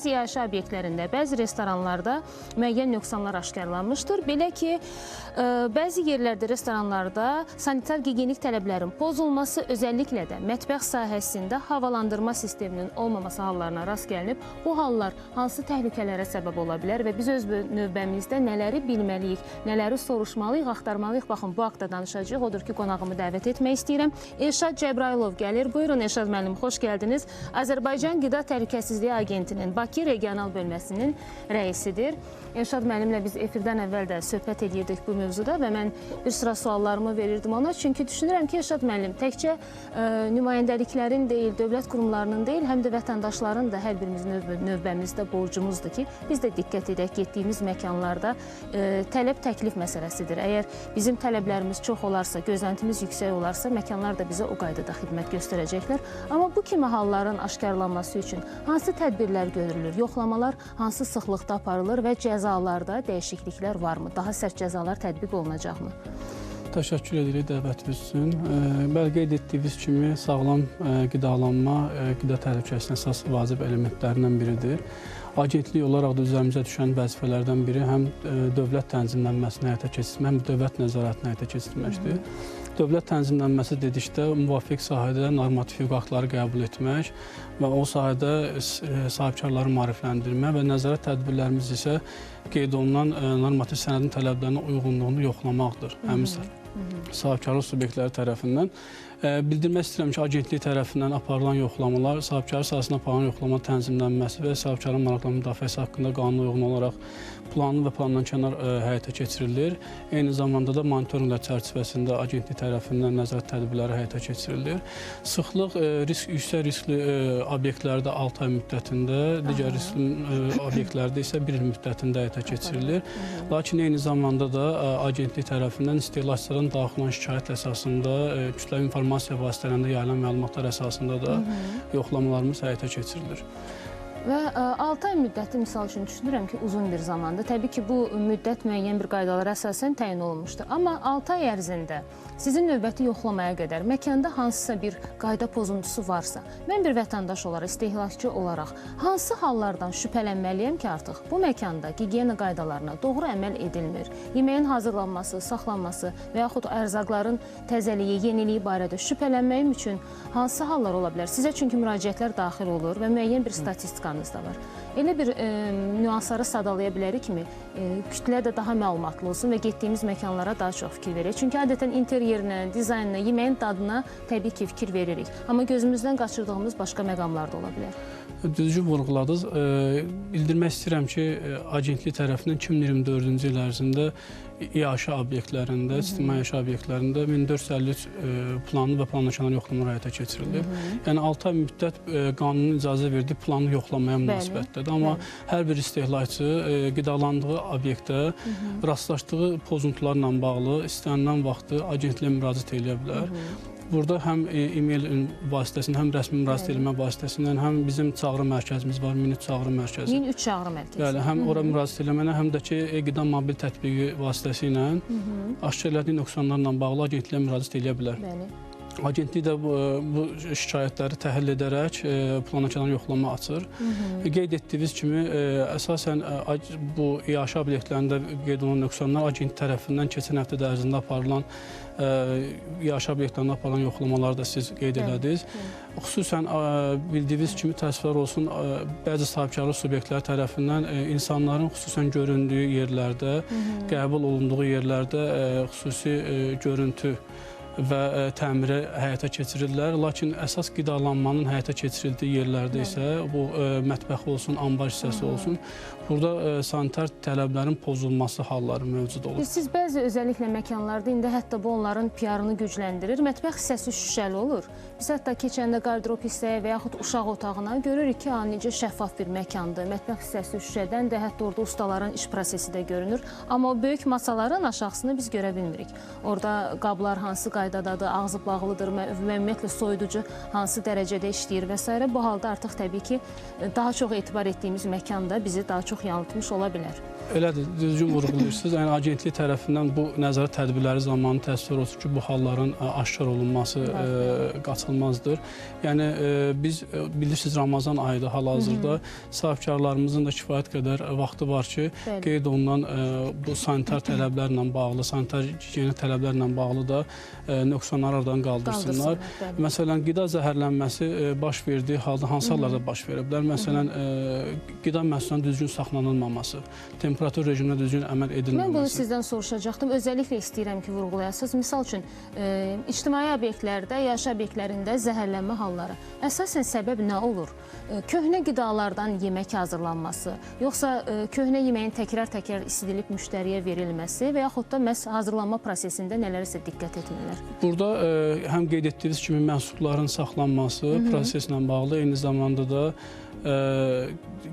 bəzi yaşayış obyektlərində, bəzi restoranlarda müəyyən nöqsanlar aşkarlanmışdır. Belə ki, bəzi yerlərdə, restoranlarda sanitar-gigiyenik tələblərin pozulması, özəlliklə də mətbəx sahəsində havalandırma sisteminin olmaması hallarına rast gəlinib. Bu hallar hansı təhlükələrə səbəb ola bilər və biz öz növbəmizdə nələri bilməliyik, nələri soruşmalıyıq, axtarmalıyıq. Baxın, bu haqda danışacağıq. Odur ki, qonağımı dəvət etmək istəyirəm. Elşad Cəbrailov gəlir. Buyurun Elşad müəllim, xoş gəldiniz. Azərbaycan Qida Təhlükəsizliyi Agentinin Bakı Regional Bölməsinin rəisidir. Elşad müəllimlə biz efirdən əvvəl də söhbət edirdik bu mövzuda və mən bir sıra suallarımı verirdim ona. Çünki düşünürəm ki, Elşad müəllim təkcə nümayəndəliklərin deyil, dövlət qurumlarının deyil, həm də vətəndaşların da hər birimizin növbəmizdə borcumuzdur ki, biz də diqqət edək, getdiyimiz məkanlarda tələb təklif məsələsidir. Əgər bizim tələblərimiz çox olarsa, gözləntimiz yüksək olarsa, məkanlar da bizə o qaydada xidmət göstərəcəklər. Amma bu kimi halların aşkarlanması üçün hansı tədbirlər görülür, yoxlamalar hansı sıxlıqda aparılır və cəzalarda dəyişikliklər varmı? Daha sərt cəzalar tətbiq olunacaqmı? Təşəkkür edirik dəvətiniz üçün. Bəli, qeyd etdiyiniz kimi sağlam qidalanma qida təhlükəsinin əsas vacib elementlərindən biridir. Agentlik olaraq da üzərimizə düşən vəzifələrdən biri həm dövlət tənzimlənməsini həyata keçirmək, həm dövlət nəzarətini həyata keçirməkdir. Dövlət tənzimlənməsi dedikdə müvafiq sahədə normativ hüquq aktları qəbul etmək və o sahədə sahibkarları maarifləndirmək və nəzarət tədbirlərimiz isə qeyd olunan normativ sənədin tələblərinə uyğunluğunu yoxlamaqdır. Həmin sahibkarlıq subyektləri tərəfindən. Bildirmək istəyirəm ki, agentlik tərəfindən aparılan yoxlamalar, sahibkarı sahəsində aparılan yoxlama tənzimlənməsi və sahibkarın maraqlarının müdafiəsi haqqında qanuna uyğun olaraq planlı və plandankənar həyata keçirilir. Eyni zamanda da monitorinqlər çərçivəsində agentlik tərəfindən nəzarət tədbirləri həyata keçirilir. Sıxlıq yüksək riskli obyektlərdə 6 ay müddətində, digər riskli obyektlərdə isə 1 il müddətində həyata keçirilir. Lakin eyni zamanda da agentlik tərəfindən istehlakçıların daxilən şikayət əsasında kütləvi informasiya vasitələrində yayılan məlumatlar əsasında da yoxlamalarımız həyata keçirilir. Və 6 ay müddəti misal üçün düşünürəm ki, uzun bir zamandır. Təbii ki, bu müddət müəyyən bir qaydalara əsasən təyin olunmuşdur. Amma 6 ay ərzində sizin növbəti yoxlamaya qədər məkanda hansısa bir qayda pozuntusu varsa, mən bir vətəndaş olaraq, istehlakçı olaraq hansı hallardan şübhələnməliyəm ki, artıq bu məkanda gigiyena qaydalarına doğru əməl edilmir, yeməyin hazırlanması, saxlanması və yaxud ərzaqların təzəliyi, yeniliyi barədə şübhələnməyim üçün hansı hallar ola bilər? Sizə çünki müraciətlər daxil olur və müəyyən bir statistika da var. Elə bir nüansları sadalaya bilərik ki, kütlə də daha məlumatlı olsun və getdiyimiz məkanlara daha çox fikir verək. Çünki adətən interyerinə, dizaynına, yeməyin dadına təbii ki, fikir veririk. Amma gözümüzdən qaçırdığımız başqa məqamlar da ola bilər. Düzgün vurğuladınız. Bildirmək istəyirəm ki, agentlik tərəfindən 2024-cü il ərzində yaşayış obyektlərində, istismar yaşayış obyektlərində 1453 planlı və plandankənar yoxlamalar həyata keçirilib. Yəni 6 ay müddət qanunun icazə verdiyi planlı yoxlamaya münasibətdədir. Amma hər bir istehlakçı qidalandığı obyektdə rastlaşdığı pozuntularla bağlı istənilən vaxtı agentliyə müraciət edə bilər. Burada həm e-mail vasitəsindən, həm rəsmi müraciət edilmə vasitəsindən, həm bizim çağrı mərkəzimiz var, 1003 çağrı mərkəzi. 1003 çağrı mərkəzi. Bəli, həm ora müraciət etməklə, həm də ki, qida mobil tətbiqi vasitəsilə aşkar elədiyi nöqsanlarla bağlı agentliyə müraciət edə bilər. Bəli. Agentlik də bu şikayətləri təhlil edərək plandankənar yoxlama açır. Qeyd etdiyiniz kimi, əsasən bu yaşayış obyektlərində qeyd olunan nöqsanlar agentlik tərəfindən keçən həftə ərzində aparılan yaşayış obyektlərində aparılan yoxlamaları da siz qeyd elədiniz. Xüsusən bildiyiniz kimi təəssüflər olsun, bəzi sahibkarlıq subyektləri tərəfindən insanların xüsusən göründüyü yerlərdə, qəbul olunduğu yerlərdə xüsusi görüntü və təmiri həyata keçirirlər. Lakin əsas qidalanmanın həyata keçirildiyi yerlərdə isə bu mətbəx olsun, ambar hissəsi olsun, burada sanitar tələblərin pozulması halları mövcud olur. Siz bəzi özəlliklə məkanlarda indi hətta bu onların PR-ını gücləndirir. Mətbəx hissəsi şüşəli olur. Biz hətta keçəndə qardırob hissəyə və yaxud uşaq otağına görürük ki, necə şəffaf bir məkandır. Mətbəx hissəsi şüşədən də hətta orada ustaların iş prosesi də görünür. Amma o böyük masaların aşağısını biz görə bilmirik. Orada qablar hansı qaydadadır, ağzı bağlıdır, ümumiyyətlə soyuducu hansı dərəcədə işləyir və s. Bu halda artıq təbii ki, daha çox etibar etdiyimiz məkan da bizi daha çox yanıltmış ola bilər. Elədir, düzgün vurğulayırsınız. Yəni agentlik tərəfindən bu nəzarət tədbirləri zamanı təəssüf olsun ki, bu halların aşkar olunması qaçılmazdır. Yəni biz bilirsiniz Ramazan ayıdır hal-hazırda sahibkarlarımızın da kifayət qədər vaxtı var ki, qeyd olunan bu sanitar tələblərlə bağlı, sanitar gigiyenik tələblərlə bağlı da nöqsanları aradan qaldırsınlar. Məsələn, qida zəhərlənməsi baş verdiyi halda hansı hallarda baş verə bilər? Məsələn, qida məhsulunun düzgün saxlanılmaması, temperatur rejiminə düzgün əməl edilməməsi. Mən bunu sizdən soruşacaqdım. Özəlliklə istəyirəm ki, vurğulayasınız. Misal üçün, ictimai obyektlərdə, yaşayış obyektlərində zəhərlənmə halları. Əsasən səbəb nə olur? Köhnə qidalardan yemək hazırlanması, yoxsa köhnə yeməyin təkrar-təkrar isidilib müştəriyə verilməsi və yaxud da məhz hazırlanma prosesində nələrsə diqqət etmirlər? Burada həm qeyd etdiyiniz kimi məhsulların saxlanması proseslə bağlı, eyni zamanda da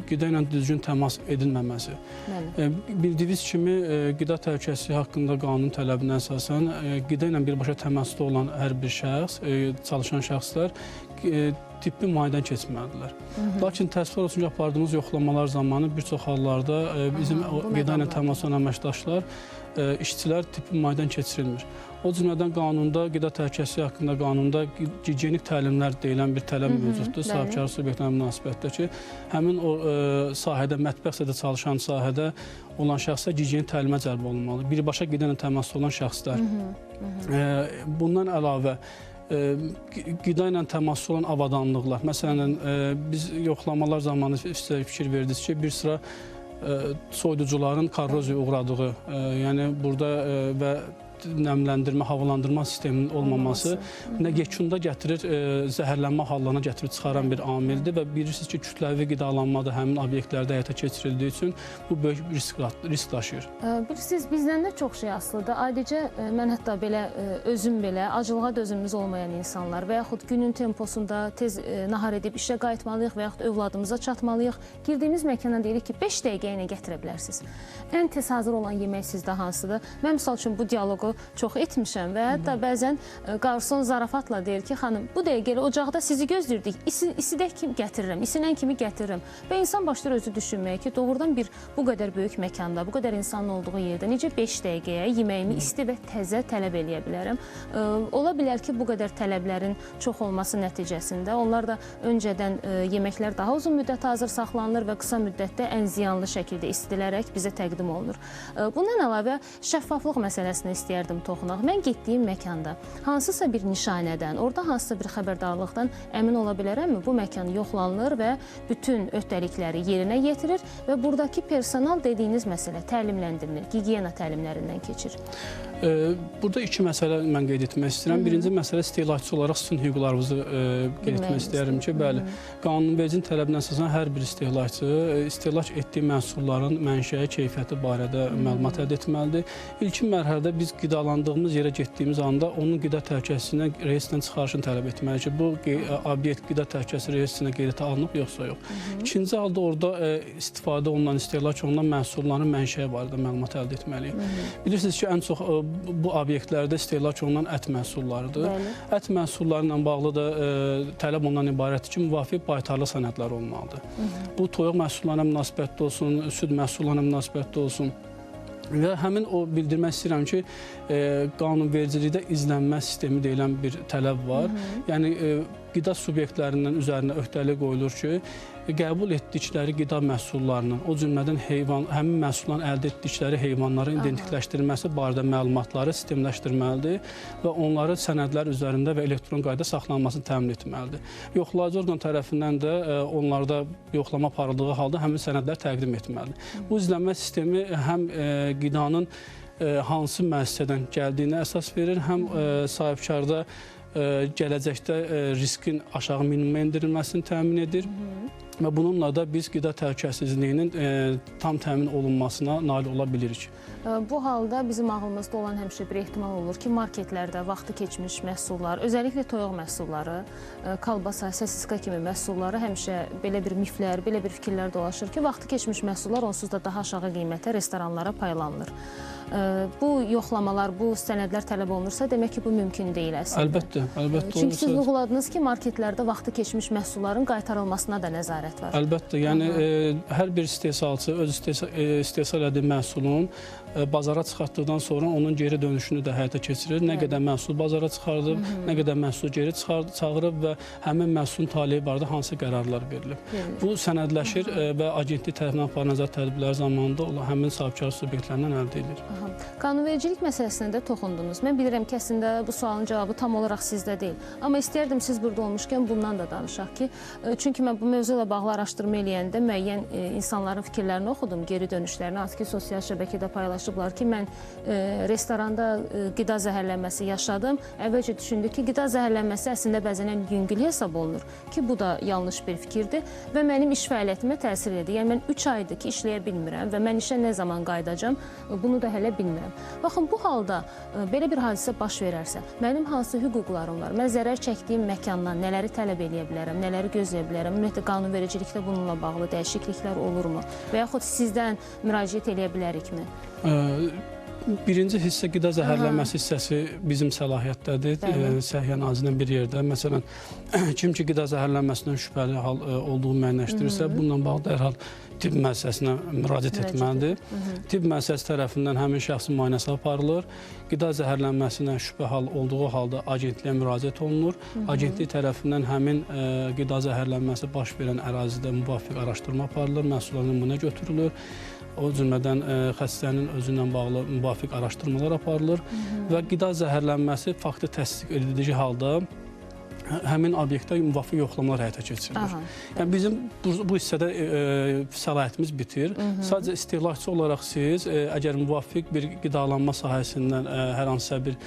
qida ilə düzgün təmas edilməməsi. Bildiyiniz kimi, qida təhlükəsizliyi haqqında qanun tələbinə əsasən qida ilə birbaşa təmasda olan hər bir şəxs, çalışan şəxslər tibbi müayinədən keçməlidirlər. Lakin təəssüf olsun ki, apardığımız yoxlamalar zamanı bir çox hallarda bizim qida ilə təmas olan əməkdaşlar, işçilər tibbi müayinədən keçirilmir. O cümlədən qanunda, qida təhlükəsizliyi haqqında qanunda gigiyenik təlimlər deyilən bir tələb mövcuddur. Sahibkarlıq subyektlərə münasibətdə ki, həmin o sahədə, mətbəxsədə çalışan sahədə olan şəxslər gigiyenik təlimə cəlb olunmalı. Birbaşa qida ilə təmasda olan şəxslər. Bundan əlavə, qida ilə təmasda olan avadanlıqlar. Məsələn, biz yoxlamalar zamanı fikir verdiniz ki, bir sıra soyuducuların korroziyaya uğradığı, yəni burada və nəmləndirmə, havalandırma sisteminin olmaması nə yekunda gətirir, zəhərlənmə hallarına gətirib çıxaran bir amildir və bilirsiniz ki, kütləvi qidalanma da həmin obyektlərdə həyata keçirildiyi üçün bu böyük risk daşıyır. Bilirsiniz, bizdən də çox şey asılıdır. Aydıca mən hətta belə özüm belə acılığa dözümümüz olmayan insanlar və yaxud günün temposunda tez nahar edib işə qayıtmalıyıq və yaxud övladımıza çatmalıyıq. Girdiyimiz məkana deyirik ki, 5 dəqiqəyə nə gətirə bilərsiniz? Ən tez hazır olan yemək sizdə hansıdır? Mən misal üçün bu dialoqu çox etmişəm və hətta bəzən qarson zarafatla deyir ki, xanım, bu dəqiqə ocaqda sizi gözləyirdik, isidək kimi gətirirəm, isinən kimi gətirirəm. Və insan başlayır özü düşünməyə ki, doğrudan bir bu qədər böyük məkanda, bu qədər insanın olduğu yerdə necə 5 dəqiqəyə yeməyimi isti və təzə tələb eləyə bilərəm? Ola bilər ki, bu qədər tələblərin çox olması nəticəsində onlar da öncədən yeməklər daha uzun müddət hazır saxlanılır və qısa müddətdə ən ziyanlı şəkildə isidilərək bizə təqdim olunur. Bundan əlavə şəffaflıq məsələsini istəyərdim toxunaq. Mən getdiyim məkanda hansısa bir nişanədən, orada hansısa bir xəbərdarlıqdan əmin ola bilərəmmi? Bu məkan yoxlanılır və bütün öhdəlikləri yerinə yetirir və buradakı personal dediyiniz məsələ təlimləndirilir, gigiyena təlimlərindən keçir. Burada iki məsələ mən qeyd etmək istəyirəm. Birinci məsələ istehlakçı olaraq sizin hüquqlarınızı qeyd etmək istəyirəm ki, bəli, qanunvericinin tələbinə əsasən hər bir istehlakçı istehlak etdiyi məhsulların mənşəyi, keyfiyyəti barədə məlumat əldə etməlidir. İlkin mərhələdə biz qidalandığımız yerə getdiyimiz anda onun qida təhlükəsizliyindən reyestrdən çıxarışını tələb etməliyik ki, bu obyekt qida təhlükəsizliyi reyestrində qeydətə alınıb yoxsa yox. İkinci halda orada istifadə olunan, istehlak olunan məhsulların mənşəyi barədə məlumat əldə etməliyik. Bilirsiniz ki, ən çox bu obyektlərdə istehlak olunan ət məhsullarıdır. Ət məhsulları ilə bağlı da tələb ondan ibarətdir ki, müvafiq baytarlıq sənədləri olmalıdır. Bu toyuq məhsullarına münasibətdə olsun, süd məhsullarına münasibətdə olsun. Və həmin o bildirmək istəyirəm ki, qanunvericilikdə izlənmə sistemi deyilən bir tələb var. Yəni, qida subyektlərindən üzərinə öhdəlik qoyulur ki, qəbul etdikləri qida məhsullarının, o cümlədən həmin məhsulların əldə etdikləri heyvanların identikləşdirilməsi barədə məlumatları sistemləşdirməlidir və onları sənədlər üzərində və elektron qaydada saxlanmasını təmin etməlidir. Yoxlayıcı orqan tərəfindən də onlarda yoxlama aparıldığı halda həmin sənədlər təqdim etməlidir. Bu izlənmə sistemi həm qidanın hansı müəssisədən gəldiyinə əsas verir, həm sahibkarda gələcəkdə riskin aşağı minimuma endirilməsini təmin edir. Və bununla da biz qida təhlükəsizliyinin tam təmin olunmasına nail ola bilirik. Bu halda bizim ağlımızda olan həmişə bir ehtimal olur ki, marketlərdə vaxtı keçmiş məhsullar, özəlliklə toyuq məhsulları, kalbasa, sosiska kimi məhsulları həmişə belə bir miflər, belə bir fikirlər dolaşır ki, vaxtı keçmiş məhsullar onsuz da daha aşağı qiymətə restoranlara paylanılır. Bu yoxlamalar, bu sənədlər tələb olunursa, demək ki, bu mümkün deyil əslində. Əlbəttə, əlbəttə. Çünki siz vurğuladınız ki, marketlərdə vaxtı keçmiş məhsulların qaytarılmasına da nəzarət nəzarət var? Əlbəttə, yəni hər bir istehsalçı öz istehsal etdiyi məhsulun bazara çıxartdıqdan sonra onun geri dönüşünü də həyata keçirir. Nə qədər məhsul bazara çıxardıb, nə qədər məhsul geri çağırıb və həmin məhsulun taleyi barədə hansı qərarlar verilib. Bu sənədləşir və agentlik tərəfindən aparılacaq tədbirlər zamanında həmin sahibkar subyektlərindən əldə edilir. Qanunvericilik məsələsinə də toxundunuz. Mən bilirəm ki, əslində bu sualın cavabı tam olaraq sizdə deyil. Amma istərdim siz burada olmuşkən bundan da danışaq ki, çünki mən bu mövzu ilə bağlı araşdırma eləyəndə müəyyən insanların fikirlərini oxudum, geri dönüşlərini. Artıq ki, sosial şəbəkədə paylaşıblar ki, mən restoranda qida zəhərlənməsi yaşadım. Əvvəlcə düşündük ki, qida zəhərlənməsi əslində bəzən yüngül hesab olunur ki, bu da yanlış bir fikirdir və mənim iş fəaliyyətimə təsir edir. Yəni mən 3 aydır ki, işləyə bilmirəm və mən işə nə zaman qayıdacam, bunu da hələ bilmirəm. Baxın, bu halda belə bir hadisə baş verərsə, mənim hansı hüquqlarım var? Mən zərər çəkdiyim məkandan nələri tələb edə bilərəm, nələri gözləyə bilərəm? Ümumiyyətlə, qanunvericilikdə bununla bağlı dəyişikliklər olurmu? Və yaxud sizdən müraciət edə bilərikmi? Birinci hissə qida zəhərlənməsi hissəsi bizim səlahiyyətdədir. Səhiyyə Nazirliyinin bir yerdə. Məsələn, kim ki qida zəhərlənməsindən şübhəli hal olduğu müəyyənləşdirirsə, bununla bağlı dərhal tibb müəssisəsinə müraciət etməlidir. Tibb müəssisəsi tərəfindən həmin şəxsin müayinəsi aparılır. Qida zəhərlənməsindən şübhə hal olduğu halda agentliyə müraciət olunur. Agentlik tərəfindən həmin qida zəhərlənməsi baş verən ərazidə müvafiq araşdırma aparılır, məhsullar nümunə götürülür. O cümlədən xəstənin özü ilə bağlı müvafiq araşdırmalar aparılır və qida zəhərlənməsi faktı təsdiq edildiyi halda həmin obyektdə müvafiq yoxlamalar həyata keçirilir. Yəni bizim bu hissədə səlahiyyətimiz bitir. Sadəcə istehlakçı olaraq siz əgər müvafiq bir qidalanma sahəsindən hər hansısa bir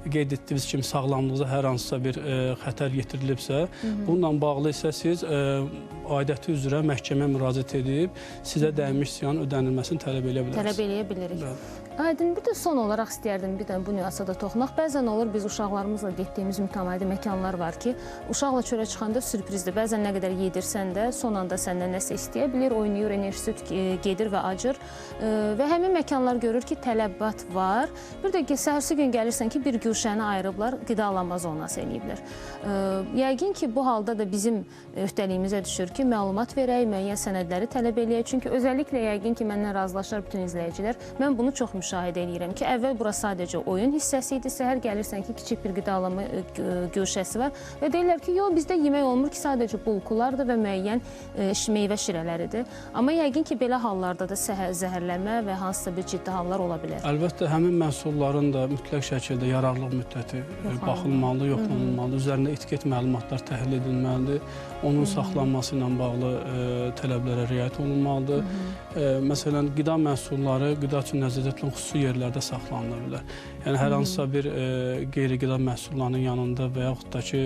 qeyd etdiyiniz kimi sağlamlığınıza hər hansısa bir xətər yetirilibsə, bununla bağlı isə siz aidiyyəti üzrə məhkəməyə müraciət edib sizə dəymiş ziyanın ödənilməsini tələb edə bilərsiniz. Tələb eləyə bilirik. Aydın, bir də son olaraq istəyərdim bir də bu nüansa da toxunaq. Bəzən olur biz uşaqlarımızla getdiyimiz mütəmadi məkanlar var ki, uşaqla çölə çıxanda sürprizdir. Bəzən nə qədər yedirsən də son anda səndən nəsə istəyə bilir, oynayır, enerjisi gedir və acır. Və həmin məkanlar görür ki, tələbat var. Bir də səhərsi gün gəlirsən ki, bir güşəni ayırıblar, qidalanma zonası eləyiblər. Yəqin ki, bu halda da bizim öhdəliyimizə düşür ki, məlumat verək, müəyyən sənədləri tələb eləyək. Çünki özəlliklə yəqin ki, məndən razılaşar bütün izləyicilər. Mən bunu çox müşahidə edirəm ki, əvvəl bura sadəcə oyun hissəsi idi. Səhər gəlirsən ki, kiçik bir qidalanma güşəsi var və deyirlər ki, yox, bizdə yemək olmur ki, sadəcə bulkulardır və müəyyən meyvə şirələridir. Amma yəqin ki, belə hallarda da zəhərlənmə və hansısa bir ciddi hallar ola bilər. Əlbəttə, həmin məhsulların da mütləq şəkildə yararlılıq müddəti baxılmalıdır, yoxlanılmalıdır. Üzərində etiket məlumatlar təhlil edilməlidir. Onun saxlanması ilə bağlı tələblərə riayət olunmalıdır. Məsələn, qida məhsulları qida üçün nəzərdə tutulan xüsusi yerlərdə saxlanıla bilər. Yəni, hər hansısa bir qeyri-qida məhsullarının yanında və yaxud da ki,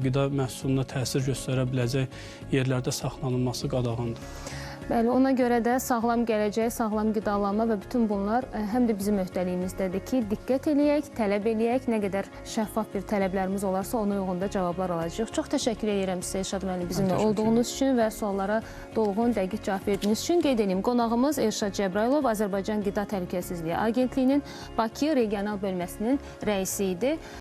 qida məhsuluna təsir göstərə biləcək yerlərdə saxlanılması qadağandır. Bəli, ona görə də sağlam gələcək, sağlam qidalanma və bütün bunlar həm də bizim öhdəliyimizdədir ki, diqqət eləyək, tələb eləyək, nə qədər şəffaf bir tələblərimiz olarsa ona uyğun da cavablar alacağıq. Çox təşəkkür edirəm sizə Elşad müəllim bizimlə olduğunuz üçün və suallara dolğun, dəqiq cavab verdiyiniz üçün. Qeyd edeyim, qonağımız Elşad Cəbrayılov, Azərbaycan Qida Təhlükəsizliyi Agentliyinin Bakı regional bölməsinin rəisi idi.